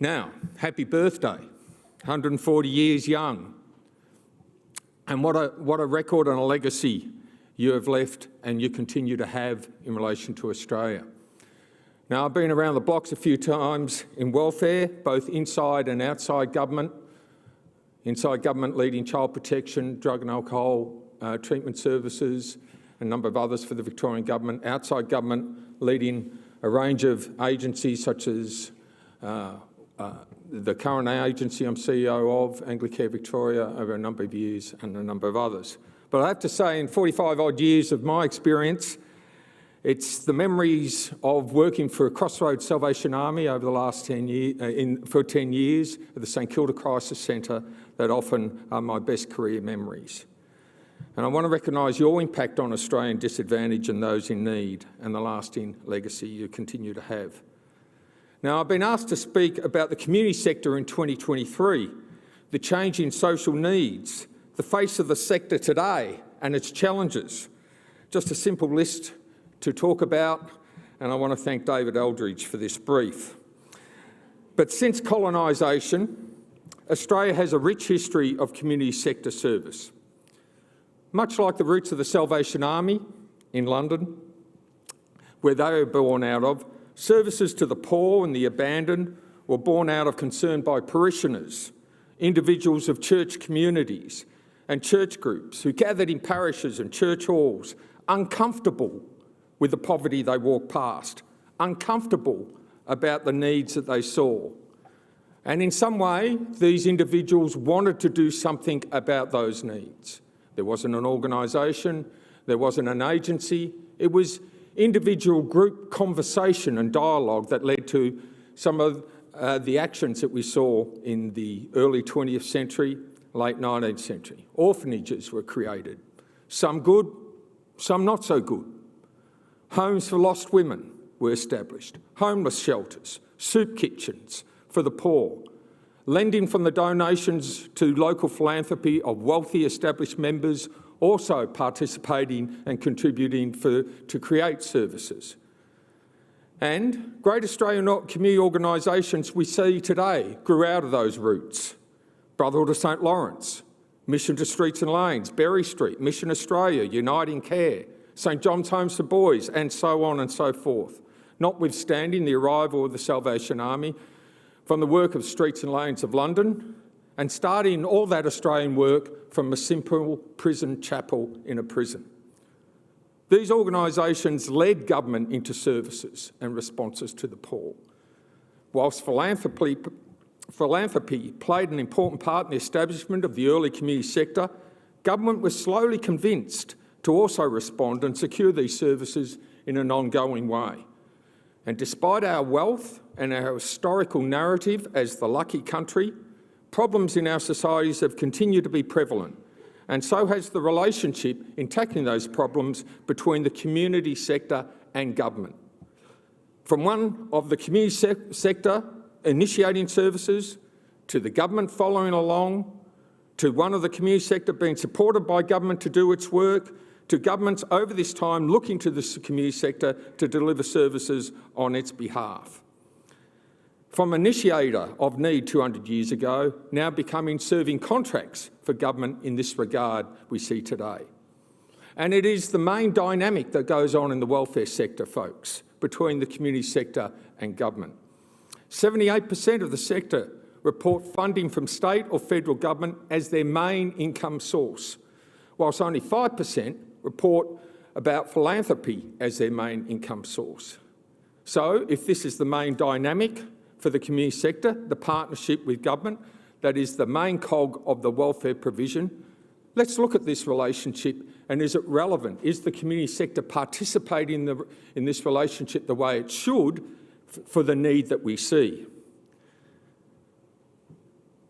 Now, happy birthday, 140 years young. And what a record and a legacy you have left and you continue to have in relation to Australia. Now, I've been around the blocks a few times in welfare, both inside and outside government. Inside government leading child protection, drug and alcohol treatment services, and a number of others for the Victorian government. Outside government leading a range of agencies such as the current agency I'm CEO of, Anglicare Victoria, over a number of years, and a number of others. But I have to say, in 45 odd years of my experience, it's the memories of working for a Crossroads Salvation Army over the last 10 years, for 10 years at the St Kilda Crisis Centre that often are my best career memories. And I want to recognise your impact on Australian disadvantage and those in need, and the lasting legacy you continue to have. Now, I've been asked to speak about the community sector in 2023, the change in social needs, the face of the sector today and its challenges. Just a simple list to talk about, and I want to thank David Eldridge for this brief. But since colonisation, Australia has a rich history of community sector service. Much like the roots of the Salvation Army in London, where they were born out of, services to the poor and the abandoned were born out of concern by parishioners, individuals of church communities and church groups who gathered in parishes and church halls, uncomfortable with the poverty they walked past, uncomfortable about the needs that they saw. And in some way, these individuals wanted to do something about those needs. There wasn't an organisation, there wasn't an agency, it was individual group conversation and dialogue that led to some of the actions that we saw in the early 20th century, late 19th century. Orphanages were created, some good, some not so good. Homes for lost women were established, homeless shelters, soup kitchens for the poor, lending from the donations to local philanthropy of wealthy established members also participating and contributing to create services. And great Australian community organisations we see today grew out of those roots. Brotherhood of St Lawrence, Mission to Streets and Lanes, Berry Street, Mission Australia, Uniting Care, St John's Homes for Boys, and so on and so forth. Notwithstanding the arrival of the Salvation Army from the work of Streets and Lanes of London, and starting all that Australian work from a simple prison chapel in a prison. These organisations led government into services and responses to the poor. Whilst philanthropy played an important part in the establishment of the early community sector, government was slowly convinced to also respond and secure these services in an ongoing way. And despite our wealth and our historical narrative as the lucky country, problems in our societies have continued to be prevalent, and so has the relationship in tackling those problems between the community sector and government. From one of the community sector initiating services, to the government following along, to one of the community sector being supported by government to do its work, to governments over this time looking to the community sector to deliver services on its behalf. From initiator of need 200 years ago, now becoming serving contracts for government in this regard we see today. And it is the main dynamic that goes on in the welfare sector, folks, between the community sector and government. 78% of the sector report funding from state or federal government as their main income source, whilst only 5% report about philanthropy as their main income source. So if this is the main dynamic for the community sector, the partnership with government, that is the main cog of the welfare provision, let's look at this relationship and is it relevant? Is the community sector participating in this relationship the way it should for the need that we see?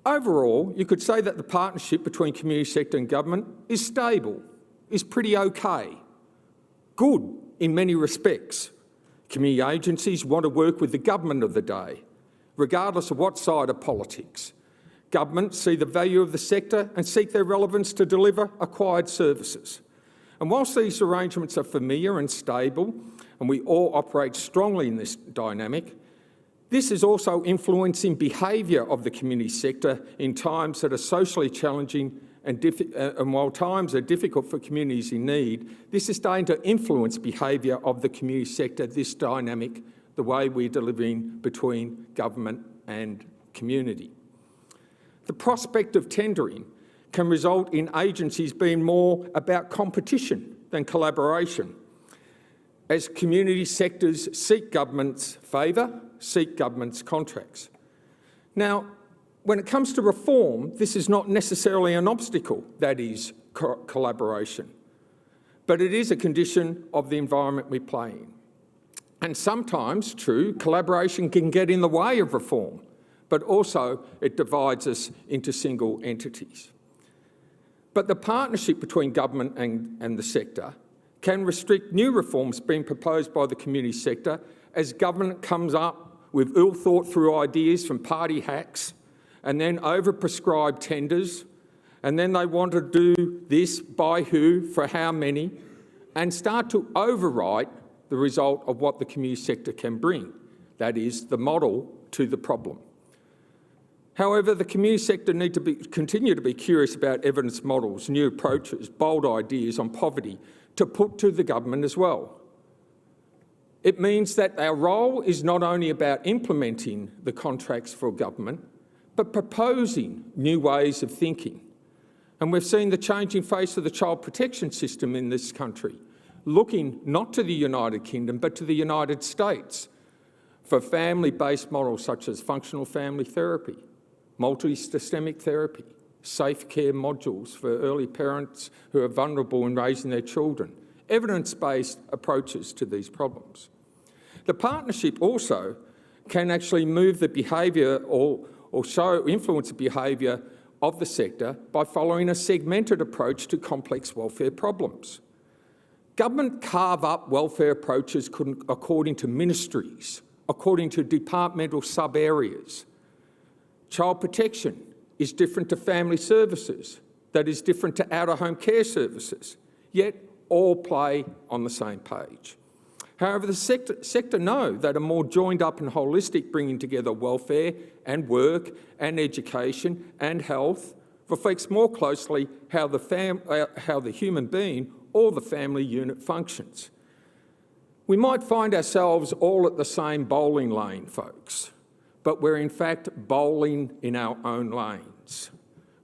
Overall, you could say that the partnership between community sector and government is stable, is pretty okay, good in many respects. Community agencies want to work with the government of the day, regardless of what side of politics. Governments see the value of the sector and seek their relevance to deliver acquired services. And whilst these arrangements are familiar and stable, and we all operate strongly in this dynamic, This is also influencing behaviour of the community sector in times that are socially challenging and while times are difficult for communities in need, this is starting to influence behaviour of the community sector, this dynamic, the way we're delivering between government and community. The prospect of tendering can result in agencies being more about competition than collaboration, as community sectors seek government's favour, seek government's contracts. Now, when it comes to reform, this is not necessarily an obstacle, that is collaboration, but it is a condition of the environment we play in. And sometimes, true, collaboration can get in the way of reform, but also it divides us into single entities. But the partnership between government and the sector can restrict new reforms being proposed by the community sector as government comes up with ill-thought-through ideas from party hacks and then overprescribed tenders, and then they want to do this by who, for how many, and start to overwrite the result of what the community sector can bring, that is, the model to the problem. However, the community sector need to continue to be curious about evidence models, new approaches, bold ideas on poverty to put to the government as well. It means that our role is not only about implementing the contracts for government, but proposing new ways of thinking. And we've seen the changing face of the child protection system in this country, looking not to the United Kingdom, but to the United States for family-based models such as functional family therapy, multi-systemic therapy, safe care modules for early parents who are vulnerable in raising their children, evidence-based approaches to these problems. The partnership also can actually move the behaviour or influence the behaviour of the sector by following a segmented approach to complex welfare problems. Government carve up welfare approaches according to ministries, according to departmental sub-areas. Child protection is different to family services, that is different to out-of-home care services, yet all play on the same page. However, the sector know that a more joined up and holistic bringing together welfare and work and education and health reflects more closely how the human being or the family unit functions. We might find ourselves all at the same bowling lane, folks, but we're in fact bowling in our own lanes.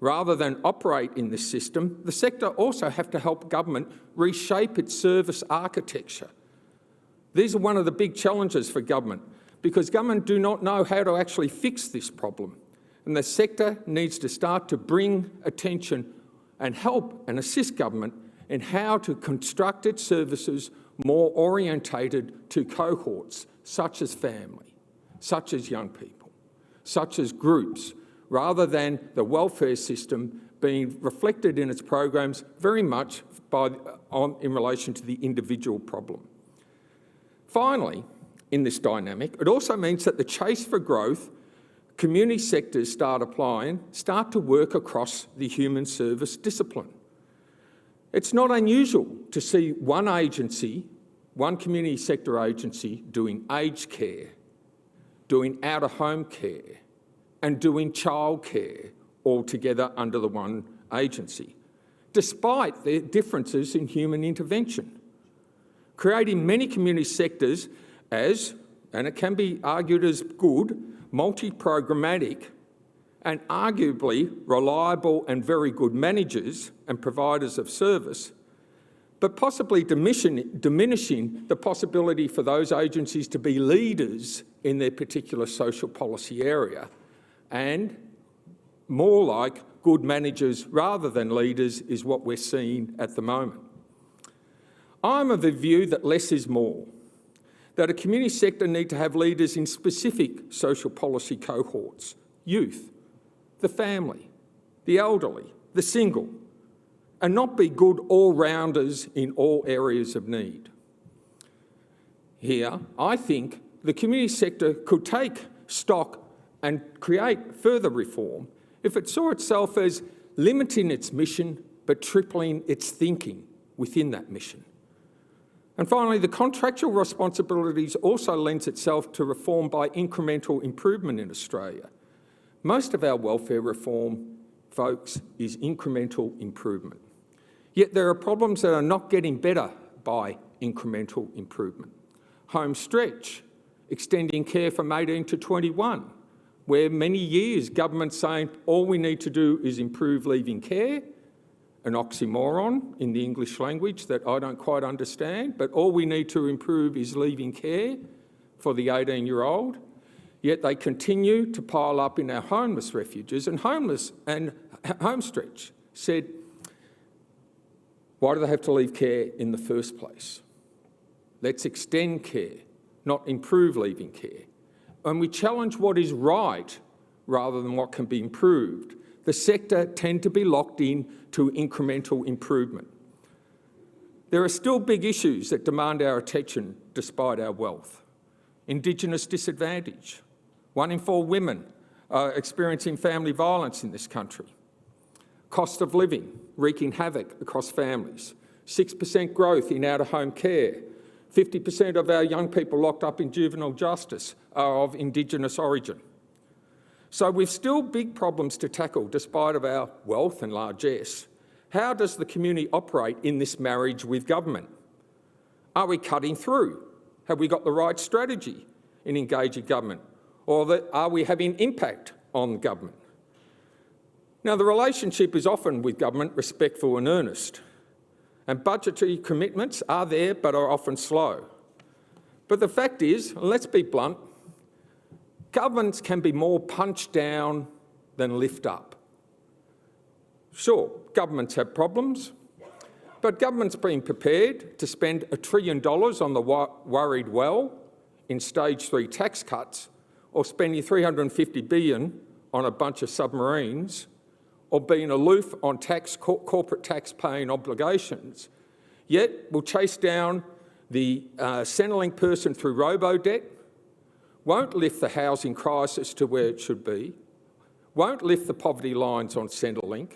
Rather than operate in this system, the sector also have to help government reshape its service architecture. These are one of the big challenges for government because government do not know how to actually fix this problem. And the sector needs to start to bring attention and help and assist government in how to construct its services more orientated to cohorts such as family, such as young people, such as groups, rather than the welfare system being reflected in its programs very much in relation to the individual problem. Finally, in this dynamic, it also means that the chase for growth, community sectors start to work across the human service discipline. It's not unusual to see one agency, one community sector agency, doing aged care, doing out-of-home care, and doing childcare all together under the one agency, despite the differences in human intervention. Creating many community sectors as, and it can be argued as good, multi-programmatic and arguably reliable and very good managers and providers of service, but possibly diminishing the possibility for those agencies to be leaders in their particular social policy area, and more like good managers rather than leaders is what we're seeing at the moment. I'm of the view that less is more, that a community sector need to have leaders in specific social policy cohorts, youth, the family, the elderly, the single, and not be good all-rounders in all areas of need. Here, I think the community sector could take stock and create further reform if it saw itself as limiting its mission but tripling its thinking within that mission. And finally, the contractual responsibilities also lends itself to reform by incremental improvement in Australia. Most of our welfare reform, folks, is incremental improvement. Yet there are problems that are not getting better by incremental improvement. Home stretch, extending care from 18 to 21, where many years government's saying all we need to do is improve leaving care, an oxymoron in the English language that I don't quite understand, but all we need to improve is leaving care for the 18-year-old, yet they continue to pile up in our homeless refuges. And Homestretch said, why do they have to leave care in the first place? Let's extend care, not improve leaving care. And we challenge what is right rather than what can be improved. The sector tend to be locked in to incremental improvement. There are still big issues that demand our attention despite our wealth. Indigenous disadvantage. 1 in 4 women are experiencing family violence in this country. Cost of living, wreaking havoc across families. 6% growth in out-of-home care. 50% of our young people locked up in juvenile justice are of Indigenous origin. So we've still big problems to tackle despite of our wealth and largesse. How does the community operate in this marriage with government? Are we cutting through? Have we got the right strategy in engaging government? Or are we having impact on government? Now, the relationship is often with government respectful and earnest, and budgetary commitments are there but are often slow. But the fact is, let's be blunt, governments can be more punch down than lift up. Sure, governments have problems, but government's been prepared to spend $1 trillion on the worried well in stage 3 tax cuts, or spending $350 billion on a bunch of submarines, or being aloof on corporate tax-paying obligations, yet will chase down the Centrelink person through robo-debt, won't lift the housing crisis to where it should be, won't lift the poverty lines on Centrelink,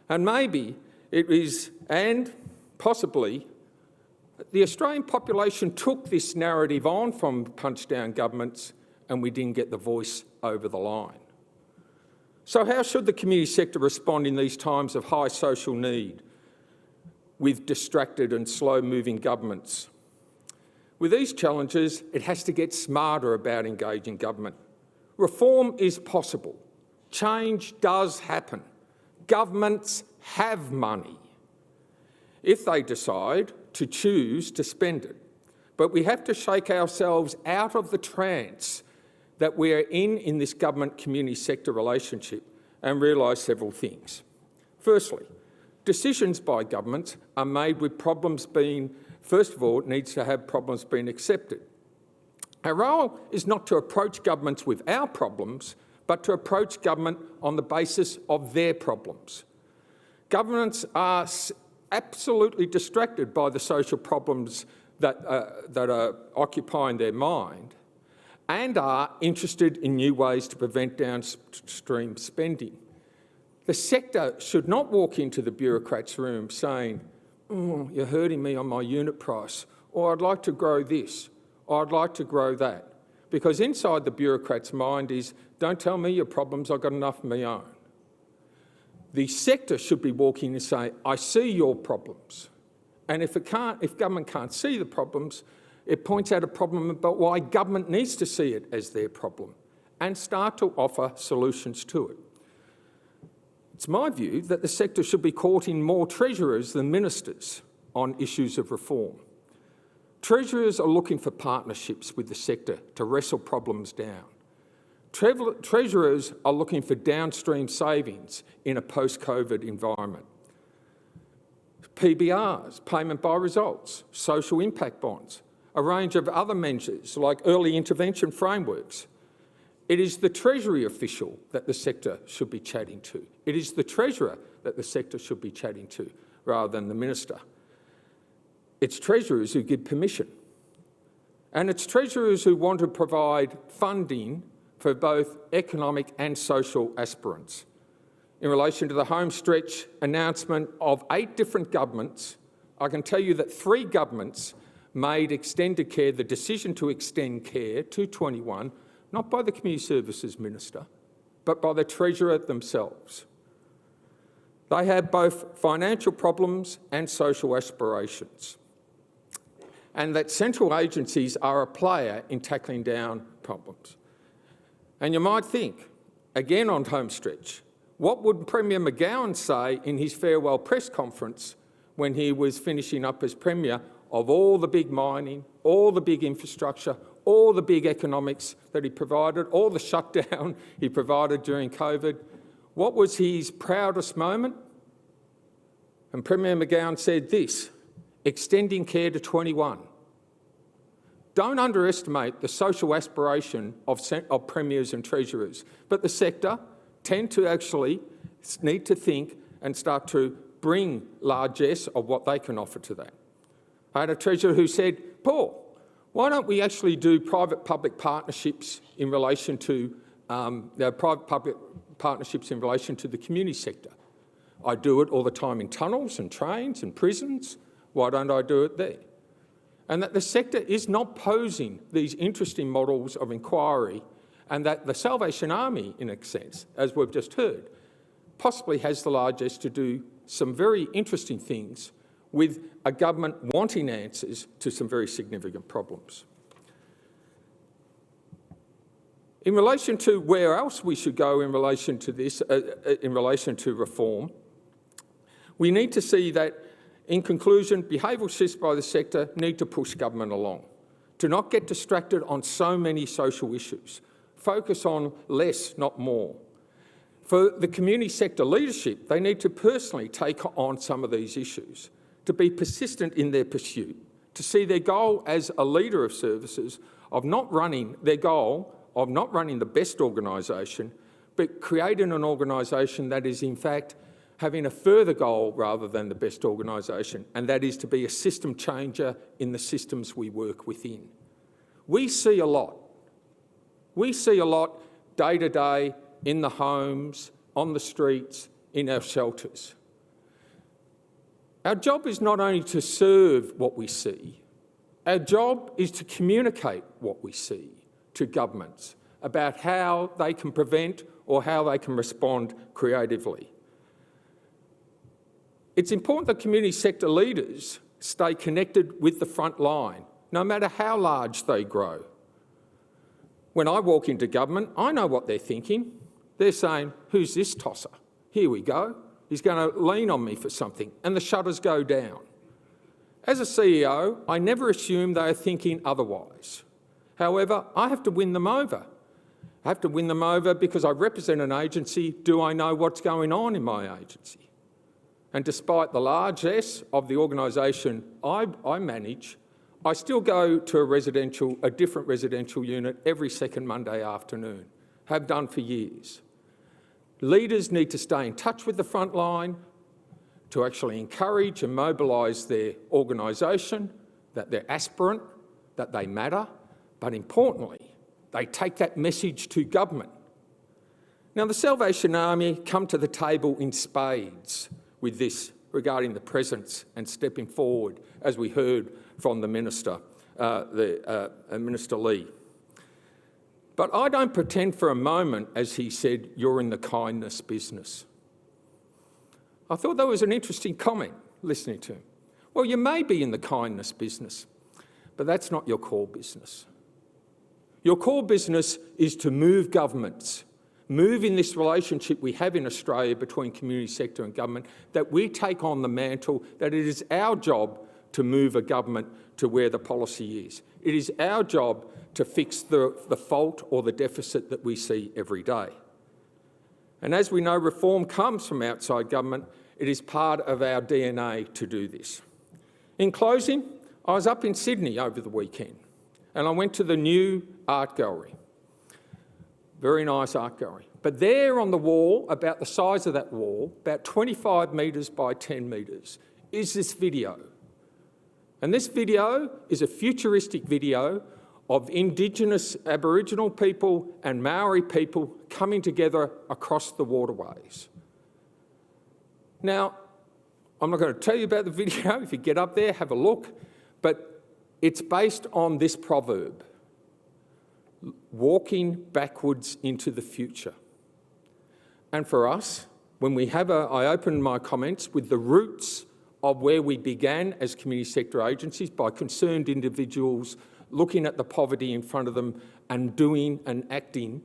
and maybe it is, and possibly, the Australian population took this narrative on from punch-down governments and we didn't get the voice over the line. So how should the community sector respond in these times of high social need with distracted and slow-moving governments? With these challenges, it has to get smarter about engaging government. Reform is possible. Change does happen. Governments have money if they decide to choose to spend it. But we have to shake ourselves out of the trance that we are in this government-community sector relationship and realise several things. Firstly, decisions by governments are made with problems being, first of all, it needs to have problems being accepted. Our role is not to approach governments with our problems, but to approach government on the basis of their problems. Governments are absolutely distracted by the social problems that are occupying their mind and are interested in new ways to prevent downstream spending. The sector should not walk into the bureaucrats' room saying, oh, you're hurting me on my unit price, or I'd like to grow this, or I'd like to grow that. Because inside the bureaucrat's mind is, don't tell me your problems, I've got enough of my own. The sector should be walking and saying, I see your problems. And if government can't see the problems, it points out a problem about why government needs to see it as their problem and start to offer solutions to it. It's my view that the sector should be courting more treasurers than ministers on issues of reform. Treasurers are looking for partnerships with the sector to wrestle problems down. Treasurers are looking for downstream savings in a post-COVID environment. PBRs, payment by results, social impact bonds, a range of other measures like early intervention frameworks. It is the Treasury official that the sector should be chatting to. It is the Treasurer that the sector should be chatting to rather than the Minister. It's Treasurers who give permission. And it's Treasurers who want to provide funding for both economic and social aspirants. In relation to the home stretch announcement of 8 different governments I can tell you that 3 governments made extended care, the decision to extend care to 21, not by the Community Services Minister, but by the Treasurer themselves. They have both financial problems and social aspirations, and that central agencies are a player in tackling down problems. And you might think, again on home stretch, what would Premier McGowan say in his farewell press conference when he was finishing up as Premier of all the big mining, all the big infrastructure, all the big economics that he provided, all the shutdown he provided during COVID? What was his proudest moment? And Premier McGowan said this: extending care to 21. Don't underestimate the social aspiration of premiers and treasurers, but the sector tend to actually need to think and start to bring largesse of what they can offer to that. I had a treasurer who said, Paul, why don't we actually do private-public partnerships in relation to private-public partnerships in relation to the community sector? I do it all the time in tunnels and trains and prisons. Why don't I do it there? And that the sector is not posing these interesting models of inquiry, and that the Salvation Army, in a sense, as we've just heard, possibly has the largesse to do some very interesting things with a government wanting answers to some very significant problems. In relation to where else we should go in relation to this, in relation to reform, we need to see that, in conclusion, behavioural shifts by the sector need to push government along, to not get distracted on so many social issues. Focus on less, not more. For the community sector leadership, they need to personally take on some of these issues, to be persistent in their pursuit, to see their goal as a leader of services of not running the best organisation, but creating an organisation that is in fact having a further goal rather than the best organisation, and that is to be a system changer in the systems we work within. We see a lot. We see a lot day to day in the homes, on the streets, in our shelters. Our job is not only to serve what we see, our job is to communicate what we see to governments about how they can prevent or how they can respond creatively. It's important that community sector leaders stay connected with the front line, no matter how large they grow. When I walk into government, I know what they're thinking. They're saying, who's this tosser? Here we go. He's going to lean on me for something, and the shutters go down. As a CEO, I never assume they are thinking otherwise. However, I have to win them over. I have to win them over because I represent an agency. Do I know what's going on in my agency? And despite the largesse of the organisation I manage, I still go to a different residential unit every second Monday afternoon, have done for years. Leaders need to stay in touch with the front line to actually encourage and mobilise their organisation, that they're aspirant, that they matter, but importantly, they take that message to government. Now, the Salvation Army come to the table in spades with this regarding the presence and stepping forward, as we heard from the Minister, Minister Lee. But I don't pretend for a moment, as he said, you're in the kindness business. I thought that was an interesting comment, listening to him. Well, you may be in the kindness business, but that's not your core business. Your core business is to move governments, move in this relationship we have in Australia between community sector and government, that we take on the mantle, that it is our job to move a government to where the policy is. It is our job to fix the fault or the deficit that we see every day. And as we know, reform comes from outside government. It is part of our DNA to do this. In closing, I was up in Sydney over the weekend and I went to the new art gallery. Very nice art gallery. But there on the wall, about the size of that wall, about 25 metres by 10 metres, is this video. And this video is a futuristic video of Indigenous Aboriginal people and Maori people coming together across the waterways. Now, I'm not going to tell you about the video. If you get up there, have a look. But it's based on this proverb: walking backwards into the future. And for us, when we have I opened my comments with the roots of where we began as community sector agencies, by concerned individuals looking at the poverty in front of them and doing and acting.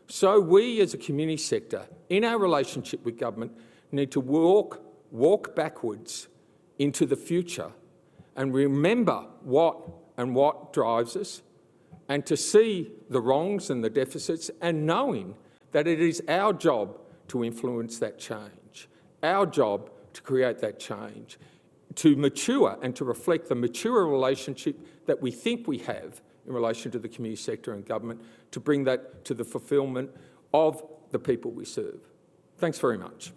So we as a community sector, in our relationship with government, need to walk backwards into the future and remember what drives us, and to see the wrongs and the deficits, and knowing that it is our job to influence that change, our job to create that change, to mature and to reflect the mature relationship that we think we have in relation to the community sector and government, to bring that to the fulfilment of the people we serve. Thanks very much.